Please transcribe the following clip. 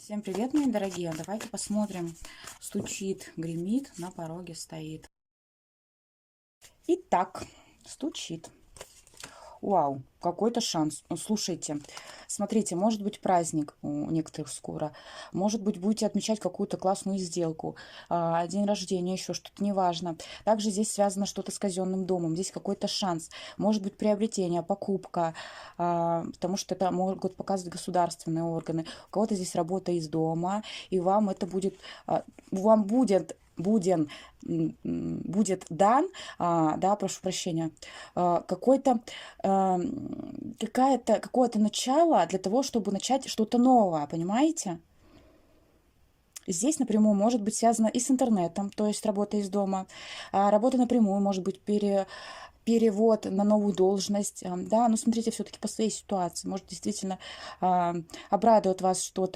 Всем привет, мои дорогие! Давайте посмотрим. Стучит, гремит, на пороге стоит. Итак, стучит. Вау, какой-то шанс. Ну, слушайте, смотрите, может быть праздник у некоторых скоро. Может быть, будете отмечать какую-то классную сделку, день рождения, еще что-то, неважно. Также здесь связано что-то с казенным домом. Здесь какой-то шанс. Может быть приобретение, покупка, потому что это могут показывать государственные органы. У кого-то здесь работа из дома, и вам это будет, вам будет дан, да, прошу прощения, какое-то какое-то начало для того, чтобы начать что-то новое, понимаете? Здесь напрямую может быть связано и с интернетом, то есть работа из дома. Работа напрямую может быть перевод на новую должность. Да, но смотрите все-таки по своей ситуации. Может, действительно обрадует вас что-то